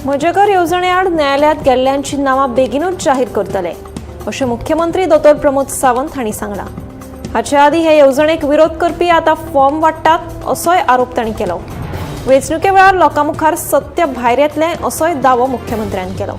म्हजेघर येवजणेआड न्यायालयात गेल्ल्यांची नावां बेगीनूच जाहीर करतले अशें मुख्यमंत्री दोतोर प्रमोद सावंत हांणी सांगलां। हाचे आदीं हे येवजणेक विरोध करपी आतां फॉर्म वाडटात असोय आरोप तांणी केलो। वेंचणुके वेळार लोकां मुखार सत्य भायर येतलें असोय दावो मुख्यमंत्र्यान केलो।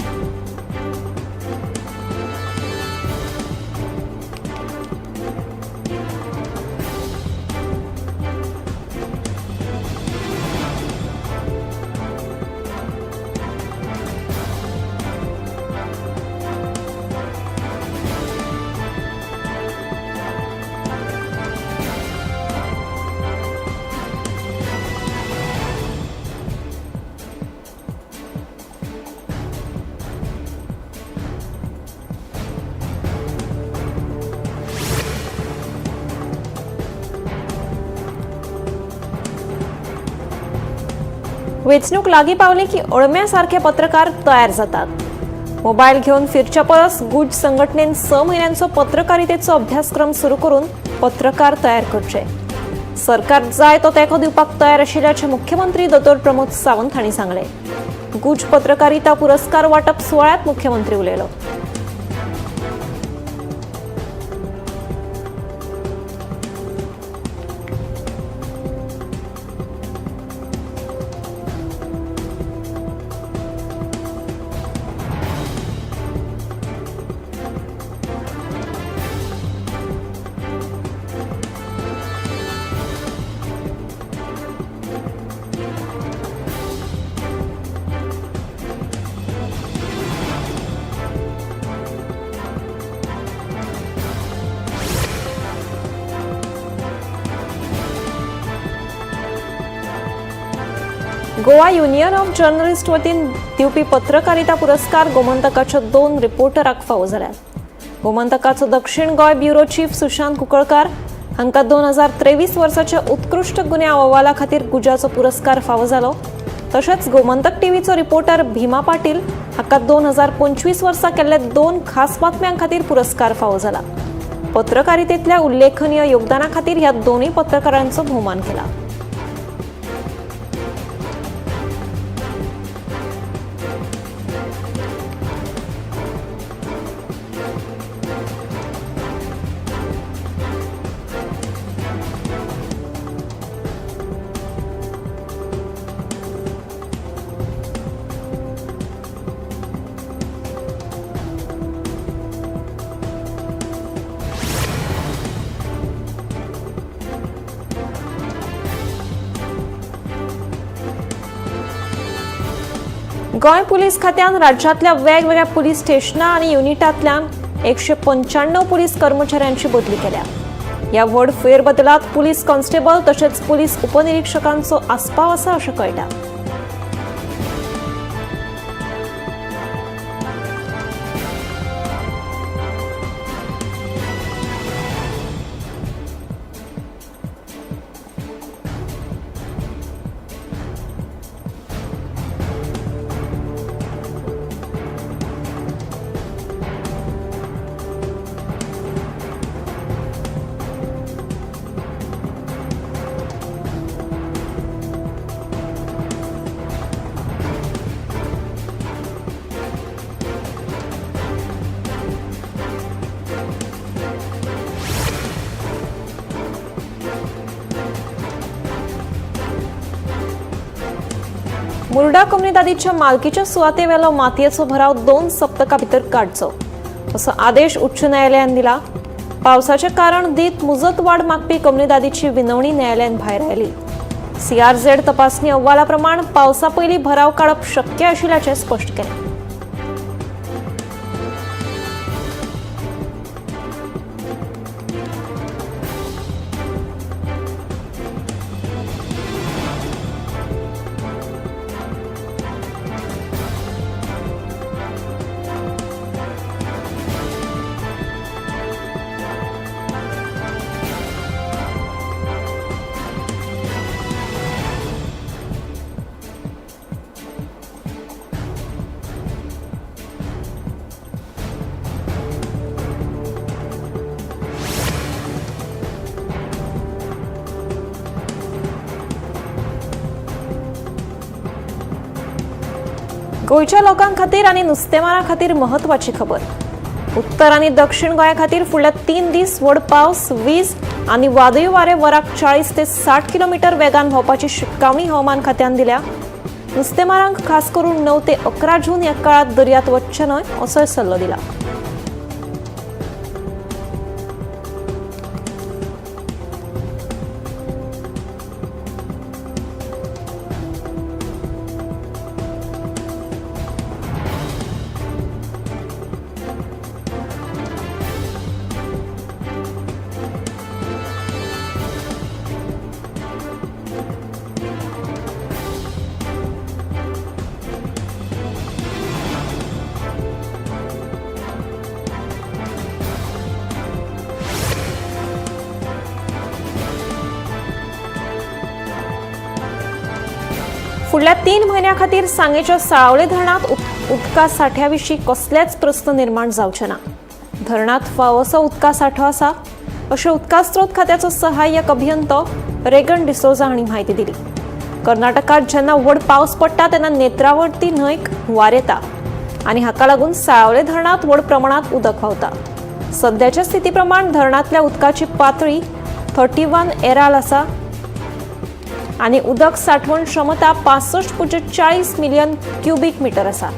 वेंचणूक लागीं पावली की अळम्यासारखे पत्रकार तयार जातात। मोबायल घेवन फिरच्या परस गुज संघटनेन 6 म्हयन्यांचो पत्रकारितेचो अभ्यासक्रम सुरू करून पत्रकार तयार करचे। सरकार जाय तो तेंको दिवपाक तयार आशिल्ल्याचे मुख्यमंत्री दोतोर प्रमोद सावंत हांणी सांगले। गुज पत्रकारिता पुरस्कार वाटप सुवाळ्यात मुख्यमंत्री उलयलो। गोवा युनियन ऑफ जर्नलिस्ट वतीन दिवपी पत्रकारिता पुरस्कार गोमंतकाच्या 2 रिपोर्टरांक फावो जाल्यात। गोमंतकाचो दक्षिण गोंय ब्युरो चीफ सुशांत कुंकळकार हांकां 2023 वर्साच्या उत्कृश्ट गुन्यांव अहवाला खातीर गुजाचो पुरस्कार फावो जालो। तशेंच गोमंतक टीव्हीचो रिपोर्टर भीमा पाटील हाका 2025 वर्सा केल्ले 2 खास बातम्यां खातीर पुरस्कार फावो जाला। पत्रकारितेंतल्या उल्लेखनीय योगदाना खातीर ह्या दोनूय पत्रकारांचो भोवमान केला। गोंय पुलीस खात्यान राज्यातल्या वेगवेगळ्या पुलीस स्टेशनां आनी युनिटांतल्यान 195 पुलीस कर्मचाऱ्यांची बदली केल्या। ह्या व्हड फेरबदलांत पुलीस कॉन्स्टेबल तशेंच पुलीस उपनिरीक्षकांचो आस्पाव आसा अशें कळटा। मुर्डा कम्युनिदादीच्या मालकीच्या सुवातेवेलो मातयेचो भराव 2 सप्तकां भितर काडचो असो आदेश उच्च न्यायालयान दिला। पावसाचे कारण दीत मुजत वाड मागपी कम्युनिदादीची विनवणी न्यायालयान भायर आयली। CRZ तपासणी अहवाला प्रमाण पावसा पयलीं भराव काडप शक्य आशिल्ल्याचें स्पश्ट केलें। गोंयच्या लोकां खातीर आनी नुस्तेमारां खातीर महत्वाची खबर. उत्तर आनी दक्षिण गोंया खातीर फुडल्या 3 दीस व्हड पावस, वीज आनी वादळी वारे वराक 40 ते 60 किलोमीटर वेगान व्हांवपाची शिटकावणी हवामान खात्यान दिल्या. नुस्तेमारांक खास करून 9 ते 11 जून ह्या काळात दर्यांत वचचें न्हय असोय सल्लो दिला. फुडल्या 3 म्हयन्यां खातीर सांगेच्या साळावले धरणात उदका सांठ्याविशीं कसलेच प्रस्न निर्माण जावचे ना. धरणात फावो असो उदका सांठो आसा अशें उदका स्त्रोत खात्याचो सहाय्यक अभियंतो रेगन डिसोजा हांणी म्हायती दिली. कर्नाटकांत जेन्ना व्हड पावस पडटा तेन्ना नेत्रावती न्हंयक हुंवार येता आनी हाका लागून साळावले धरणात व्हड प्रमाणांत उदक व्हांवता. सद्याच्या स्थिती प्रमाण धरणांतल्या उदकाची पातळी 31 एराल आसा आनी उदक साठवण क्षमता 65.40 मिलियन क्युबिक मीटर आसा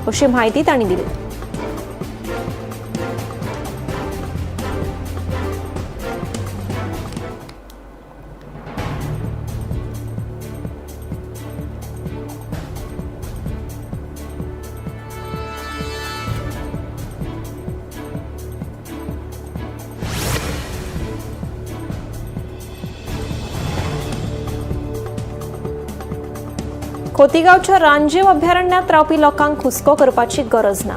अशी म्हायती तांणी दिली. खोतीगांवच्या रानजीव अभयारण्यात रावपी लोकांक हुस्को करपाची गरज ना.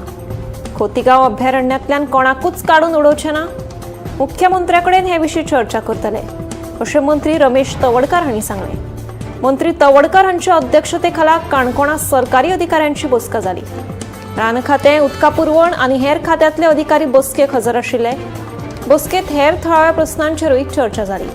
खोतीगांव अभयारण्यातल्यान कोणाकूच काडून उडोवचे ना. मुख्यमंत्र्याकडेन हे विशीं चर्चा करतले अशें मंत्री रमेश तवडकार हांणी सांगलें. मंत्री तवडकार हांच्या अध्यक्षते खाला काणकोणा सरकारी अधिकाऱ्यांची बसका जाली. रान खातें, उदका पुरवण आनी हेर खात्यांतले अधिकारी बसकेक हजर आशिल्ले. बसकेंत हेर थळाव्या प्रस्नांचेरूय चर्चा जाली.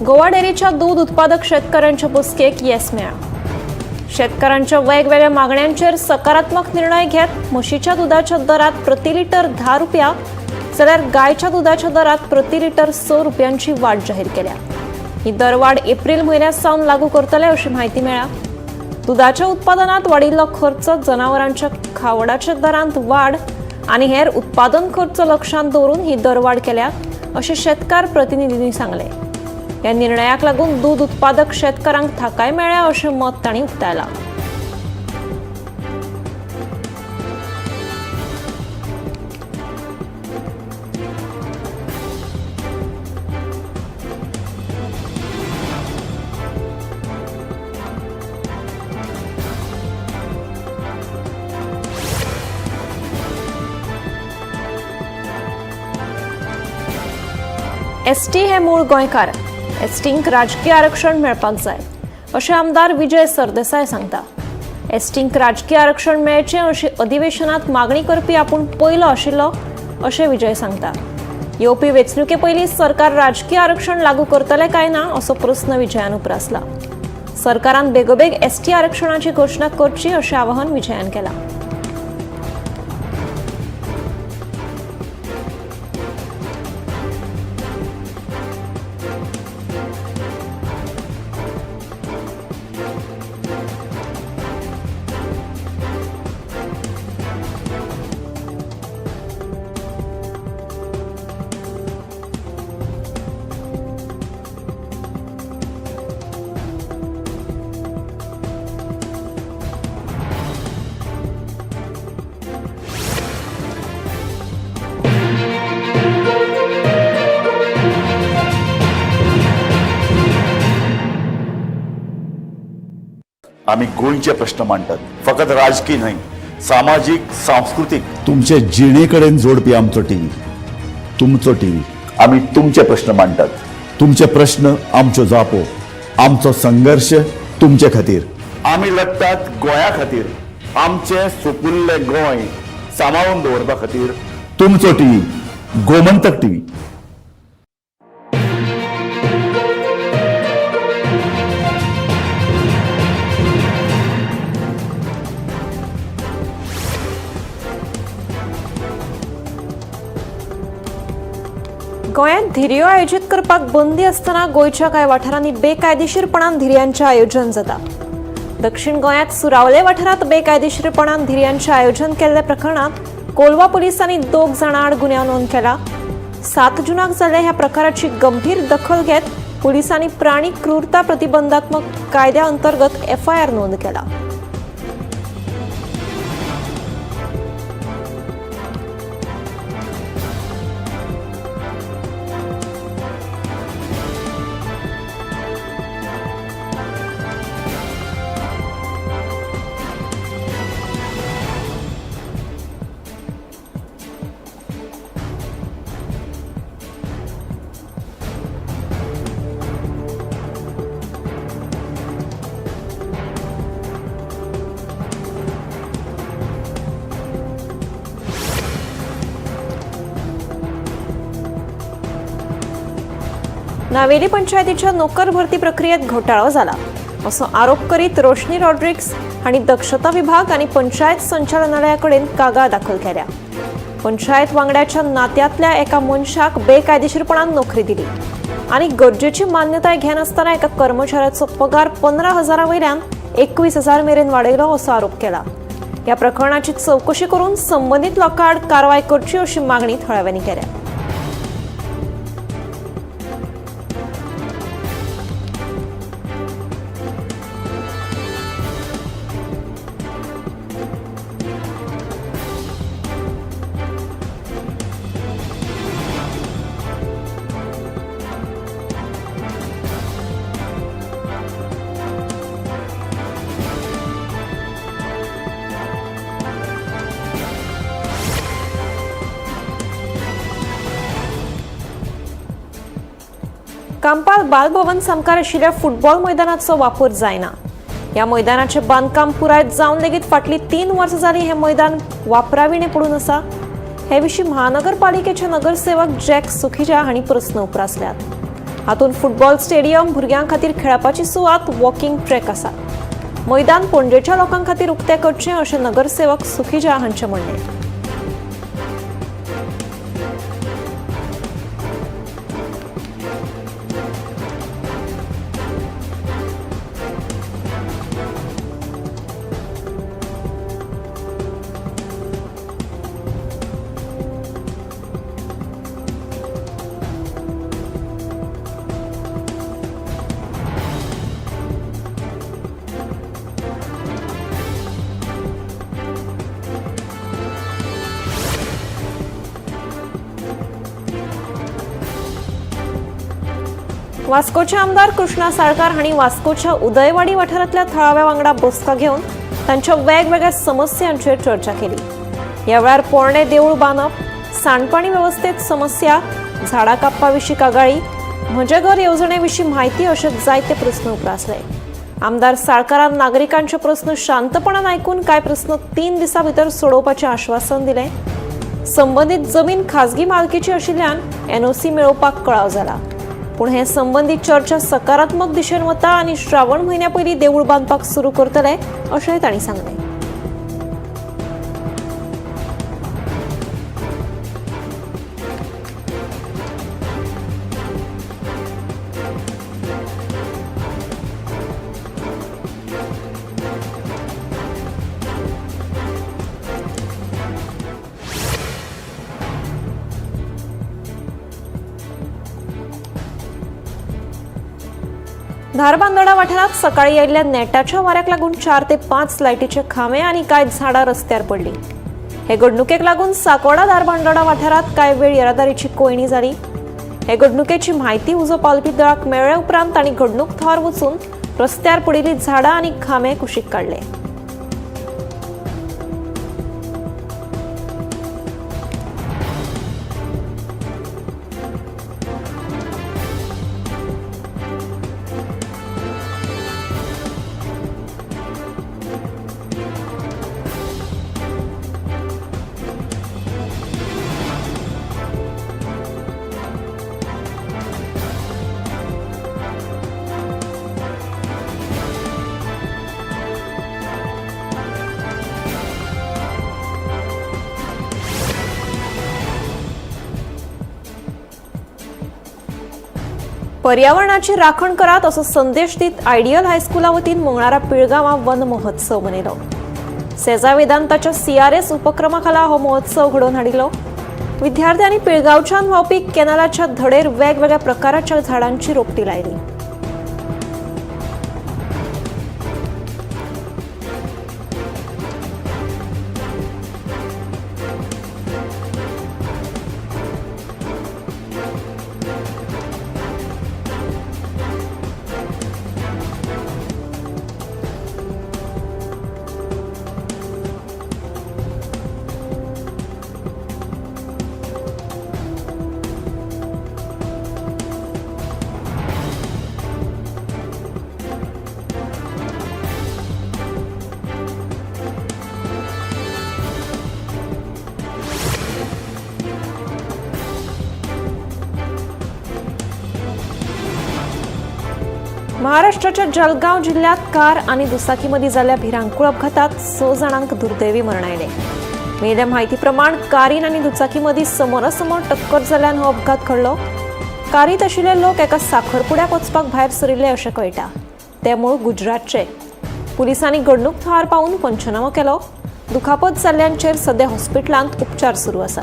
गोवा डेअरीच्या दूध उत्पादक शेतकऱ्यांच्या बसकेक येस मेळ्ळा. शेतकऱ्यांच्या वेगवेगळ्या मागण्यांचेर सकारात्मक निर्णय घेत म्हशीच्या दुधाच्या दरात प्रति लिटर 10 रुपया जाल्यार गायच्या दुधाच्या दरात प्रति लिटर 6 रुपयांची वाड जाहीर केल्या. ही दरवाड एप्रिल म्हयन्यात सावन लागू करतले अशी माहिती मेळ्ळा. दुधाच्या उत्पादनात वाडिल्लो खर्च, जनावरांच्या खावडाच्या दरांत वाड आनी हेर उत्पादन खर्च लक्षांत दवरून ही दरवाड केल्या अशें शेतकार प्रतिनिधींनी सांगले. ह्या निर्णयाक लागून दूध उत्पादक शेतकारांक थाकाय मेळ्ळ्या अशें मत तांणी उक्तायलां. एसटी हे मूळ गोंयकार. एसटींक राजकीय आरक्षण मेळपाक जाय अशें आमदार विजय सरदेसाय सांगता. एसटींक राजकीय आरक्षण मेळचें अशी अधिवेशनात मागणी करपी आपूण पयलो आशिल्लो अशें विजय सांगता. येवपी वेंचणुके पयलीं सरकार राजकीय आरक्षण लागू करतले काय ना असो प्रस्न विजयान उपरासला. सरकारान बेगोबेग एसटी आरक्षणाची घोशणा करची अशें आवाहन विजयान केलां. आम्ही गोंयचे प्रश्न मांडटात, फकत राजकीय न्हय, सामाजीक सांस्कृतिक. तुमचे जिणेकडेन जोडपी आमचो टीव्ही, तुमचो टीव्ही. आम्ही तुमचे प्रश्न मांडटात, तुमचे प्रश्न आमच्यो जापो, आमचो संघर्ष तुमचे खातीर. आम्ही लढटात गोंया खातीर, आमचे सोपुल्ले गोंय सांबाळून दवरपा खातीर. तुमचो टीव्ही, गोमंतक टीव्ही. गोंयांत धिरयो आयोजीत करपाक बंदी असताना गोंयच्या कांय वाठारांनी बेकायदेशीरपणान धिरयांचें आयोजन जाता. दक्षिण गोंयांत सुरावले वाठारांत बेकायदेशीरपणान धिरयांचें आयोजन केल्ल्या प्रकरणात कोलवा पुलिसांनी 2 जाणां आड गुन्यांव नोंद केला. 7 जूनाक जाल्ल्या ह्या प्रकाराची गंभीर दखल घेत पुलिसांनी प्राणी क्रूरता प्रतिबंधात्मक कायद्या अंतर्गत FIR नोंद केला. नावेली पंचायतीच्या नोकर भरती प्रक्रियेत घोटाळो जाला असो आरोप करीत रोशनी रॉड्रिक्स हांणी दक्षता विभाग आणि पंचायत संचालनालयाकडेन कागाळ दाखल केल्या. पंचायत वांगड्याच्या नात्यांतल्या एका मनशाक बेकायदेशीरपणान नोकरी दिली आणि गरजेची मान्यताय घेनासतना एका कर्मचाऱ्याचो पगार 15,000 वयल्यान 21,000 मेरेन वाडयलो असो आरोप केला. ह्या प्रकरणाची चौकशी करून संबंधित लोकां आड कारवाय करची अशी मागणी थळाव्यांनी केल्या. कांपाल बालभवन सामकार आशिल्ल्या फुटबॉल मैदानाचो वापर जायना. ह्या मैदानाचे बांदकाम पुराय जावन लेगीत फाटली 3 वर्सां जाली हे मैदान वापराविणे पडून आसा. हे विशीं महानगरपालिकेचे नगरसेवक जॅक सुखीजा हांणी प्रस्न उपरासल्यात. हातूंत फुटबॉल स्टेडियम, भुरग्यां खातीर खेळपाची सुवात, वॉकिंग ट्रॅक आसा. मैदान पणजेच्या लोकां खातीर उक्तें करचें अशें नगरसेवक सुखीजा हांचें म्हणणें. वास्कोचे आमदार कृष्णा साळकार हांणी वास्कोच्या उदयवाडी वाठारांतल्या थळाव्या वांगडा बसका घेवन तांच्या वेगवेगळ्या समस्यांचेर चर्चा केली. ह्या वेळार पोरणे देवूळ बांदप, सांडपाणी वेवस्थेत समस्या, झाडां कापपा विशीं कागाळी, म्हजे घर येवजणे विशीं म्हायती अशे जायते प्रस्न उपरासले. आमदार साळकारान नागरिकांचे प्रस्न शांतपणान आयकून कांय प्रस्न 3 दिसां भितर सोडोवपाचें आश्वासन दिलें. संबंदीत जमीन खाजगी मालकीची आशिल्ल्यान NOC मेळोवपाक कळाव जाला. पूण हे संबंधी चर्चा सकारात्मक दिशेन वता आनी श्रावण म्हयन्या पयलीं देवूळ बांदपाक सुरू करतले अशेंय तांणी सांगलें. धारबांदोडा वाठारात सकाळी आयिल्ल्या नेटाच्या वाऱ्याक लागून 4 ते 5 लायटीचे खांबे आनी कांय झाडां रस्त्यार पडली. हे घडणुकेक लागून साकोडा धारबांदोडा वाठारात कांय वेळ येरादारीची कोयणी जाली. हे घडणुकेची म्हायती उजो पावलपी दळाक मेळ्ळे उपरांत तांणी घडणूक थळार वचून रस्त्यार पडिल्लीं झाडां आनी खांबे कुशीक काडले. पर्यावरणाची राखण करात असो संदेश दीत आयडियल हायस्कुला वतीन मंगळारा पिळगांवां वन महोत्सव मनयलो. सेजा वेदांताच्या CRS उपक्रमा खाला हो महोत्सव घडोवन हाडिल्लो. विद्यार्थ्यांनी पिळगांवच्यान व्हांवपी कॅनलाच्या धडेर वेगवेगळ्या प्रकाराच्या झाडांची रोपटी लायली. महाराष्ट्राच्या जळगाव जिल्ह्यात कार आणि दुचाकीमध्ये झालेल्या भिरांकूळ अपघातात 6 जणांक दुर्दैवी मरण आयले. मेळिल्ल्या म्हायती प्रमाण कारीन आणि दुचाकीमध्ये समोरासमोर टक्कर जाल्ल्यान हो अपघात घडलो. कारीत आशिल्ले लोक एका साखरपुड्याक वचपाक भायर सरिल्ले अशें कळटा. ते मूळ गुजरातचे. पुलिसांनी घडणूक थळार पावून पंचनामो केलो. दुखापत जाल्ल्यांचेर सध्या हॉस्पिटलांत उपचार सुरू आसा.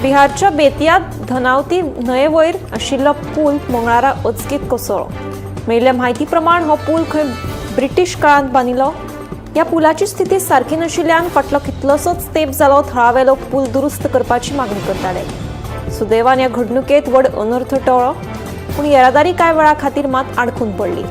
बिहारच्या बेतियात धनावती न्हंये वयर आशिल्लो पूल मंगळारा अचकीत कोसळ्ळो. मेळिल्ल्या म्हायती प्रमाण हो पूल खंय ब्रिटीश काळांत बांदिल्लो. ह्या पुलाची स्थिती सारखी नाशिल्ल्यान फाटलो कितलोसोच तेंप जालो थळावे लोक पूल दुरुस्त करपाची मागणी करताले. सुदैवान ह्या घडणुकेंत व्हड अनर्थ टळ्ळो, पूण येरादारी कांय वेळा खातीर मात आडकून पडली.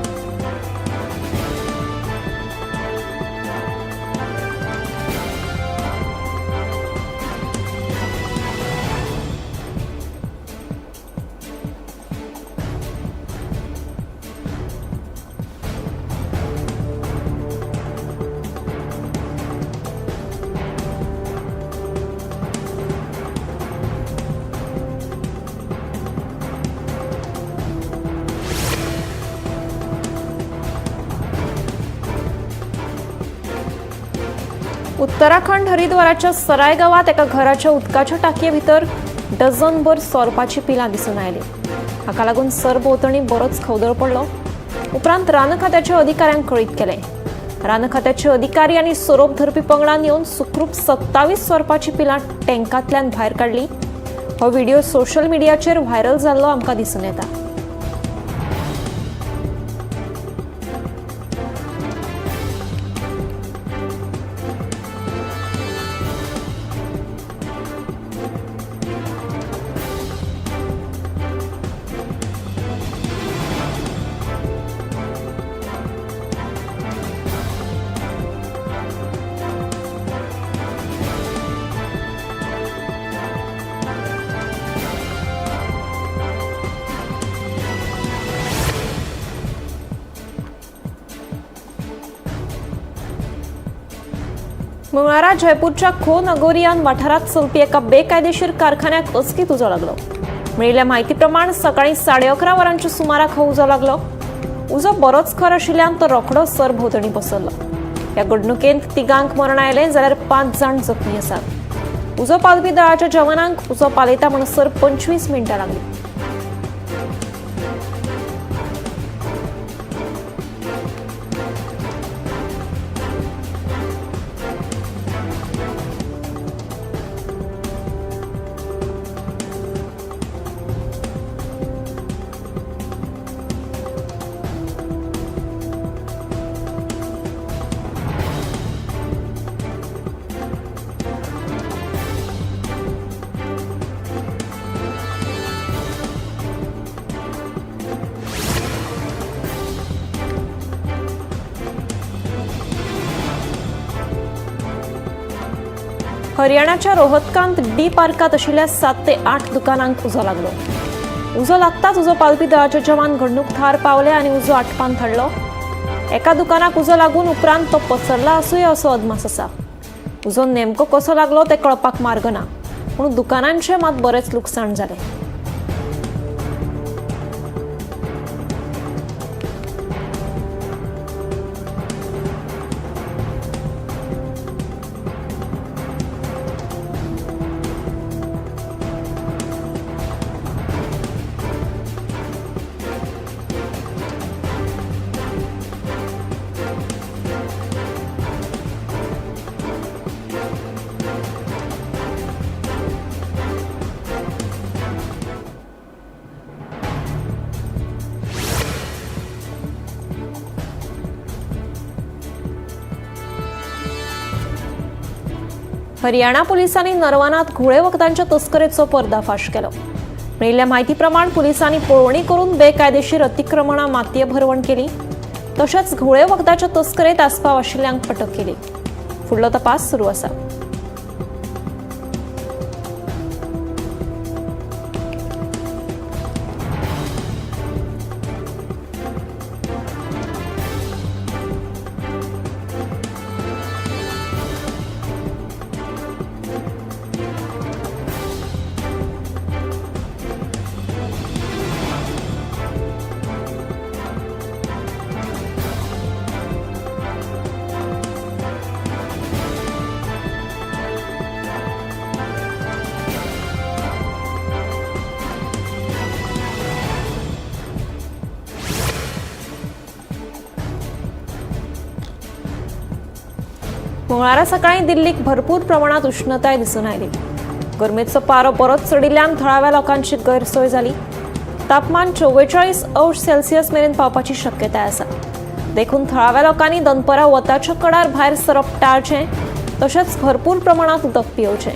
उत्तराखंड हरिद्वाराच्या सराय गावात एका घराच्या उदकाच्या टाकये भितर डझनभर सोरपाची पिलां दिसून आयली. हाका लागून सरभोंवतणी बरोच खवदळ पडलो. उपरांत रान खात्याच्या अधिकाऱ्यांक कळीत केलें. रान खात्याचे अधिकारी आनी सोरोप धरपी पंगडान येवन सुखरूप 27 सोरपाची पिलां टँकांतल्यान भायर काडली. हो व्हिडिओ सोशल मिडियाचेर व्हायरल जाल्लो आमकां दिसून येता. मंगळारा जयपूरच्या खो नगोरियान वाठारात चलपी एका बेकायदेशीर कारखान्याक अचकीत उजो लागलो. मेळिल्ल्या म्हायती प्रमाण सकाळी 11:30 वरांच्या सुमाराक हो उजो लागलो. उजो बरोच खर आशिल्ल्यान तो रोखडो सरभोंवतणी पसरलो. ह्या घडणुकेंत 3 मरण आयले जाल्यार 5 जाण जखमी आसात. उजो पालपी दळाच्या जवानांक उजो पालयता म्हणसर 25 मिनिटां लागली. हरियाणाच्या रोहतकांत डी पार्कात आशिल्ल्या 7 ते 8 दुकानांक उजो लागलो. उजो लागताच उजो पालपी दळाचे जवान घडणूक थळार पावले आनी उजो आटपान थाडलो. एका दुकानाक उजो लागून उपरांत तो पसरला आसूय असो अदमास आसा. उजो नेमको कसो लागलो ते कळपाक मार्ग ना, पूण दुकानांचे मात बरेच लुकसाण जाले. हरियाणा पोलिसांनी नरवानात घुळे वखदांच्या तस्करेचो पर्दाफाश केलो. मेळिल्ल्या म्हायती प्रमाण पोलिसांनी पळोवणी करून बेकायदेशीर अतिक्रमणां मातये भरवण केली. तशेंच घुळे वखदाच्या तस्करेत आस्पाव आशिल्ल्यांक अटक केली. फुडलो तपास सुरू आसा. मंगळारा सकाळी दिल्लीक भरपूर प्रमाणात उष्णताय दिसून आयली. गरमेचो पारो परत चडिल्ल्यान थळाव्या लोकांची गैरसोय जाली. तापमान 44°C मेरेन पावपाची शक्यताय आसा. देखून थळाव्या लोकांनी दनपरा वताच्या कडार भायर सरप टाळचें, तशेंच भरपूर प्रमाणात उदक पियेवचें.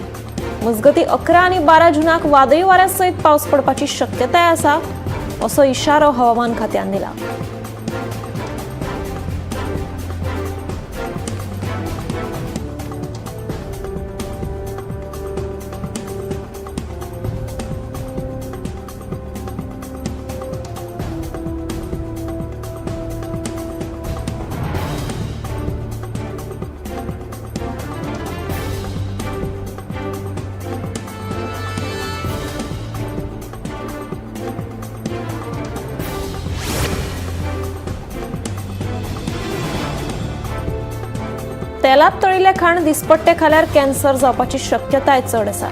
मजगतीं 11 आनी 12 जूनाक वादळी वाऱ्या सयत पावस पडपाची शक्यताय आसा, असो इशारो हवामान खात्यान दिला. तेलात तळिल्ले खाण दिसपट्टे खाल्यार कॅन्सर जावपाची शक्यताय चड आसा.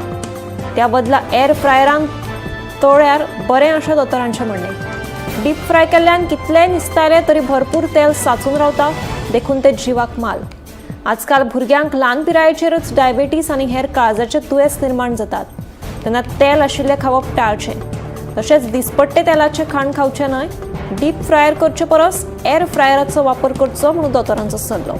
त्या बदला एअर फ्रायरान तळ्यार बरें अशें दोतोरांचें म्हणणें. डीप फ्राय केल्ल्यान कितलेंय निसताले तरी भरपूर तेल सांचून रावता, देखून ते जिवाक माल. आजकाल भुरग्यांक ल्हान पिरायेचेरच डायबिटीस आनी हेर काळजाचे दुयेंस निर्माण जातात, तेन्ना तेल आशिल्लें खावप टाळचें. तशेंच दिसपट्टे तेलाचें खाण खावचें न्हय. डीप फ्रायर करचे परस एअर फ्रायराचो वापर करचो म्हणून दोतोरांचो सल्लो.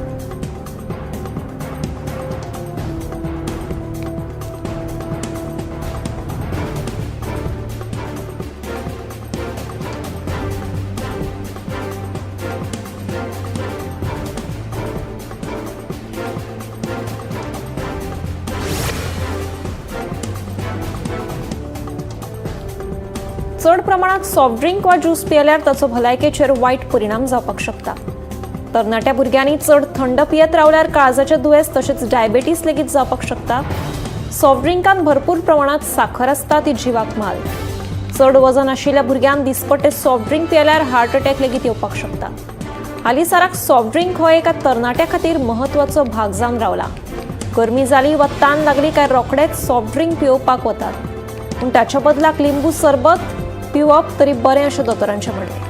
चड प्रमाणात सॉफ्ट ड्रिंक वा ज्यूस पियल्यार ताचो भलायकेचेर वायट परिणाम जावपाक शकता. तरणाट्या भुरग्यांनी चड थंड पियत रावल्यार काळजाचे दुयेंस तशेंच डायबिटीस लेगीत जावपाक शकता. सॉफ्ट ड्रिंकांत भरपूर प्रमाणात साखर आसता, ती जिवाक माल. चड वजन आशिल्ल्या भुरग्यांक दिसपट्टे सॉफ्ट ड्रिंक पियल्यार हार्ट अटॅक लेगीत येवपाक शकता. हालींसराक सॉफ्ट ड्रिंक हो एका तरणाट्या खातीर म्हत्वाचो भाग जावन रावला. गरमी जाली वा ताण लागली काय रोखडेच सॉफ्ट ड्रिंक पिवपाक वतात, पूण ताच्या बदलाक लिंबू सरबत पिवप तरी बरें अशें दोतोरांचें म्हणणें.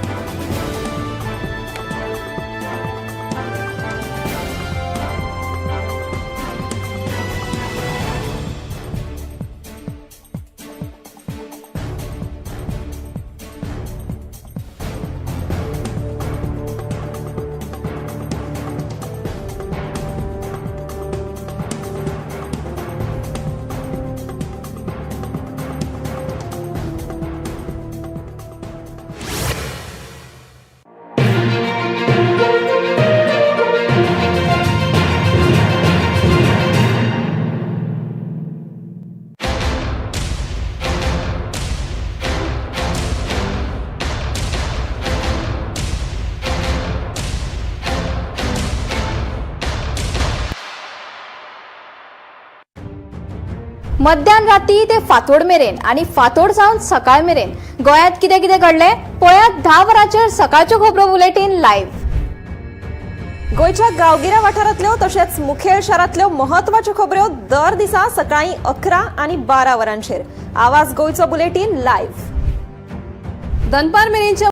मध्यान राती ते फातोड मेरेन आणि फातोड सावन सकाळ मेरेन गोयात कितें कितें घडलें पळयात 10 वरांचेर सकाळच्यो खबरो बुलेटिन लायव्ह. गोंयच्या गांवगिऱ्या वाठारांतल्यो तशेंच मुखेल शारांतल्यो महत्वाच्यो खबरो दर दिसा सकाळीं 11 आनी 12 वरांचेर. आवाज गोंयचो बुलेटिन लायव्ह. दनपार मेरेनचे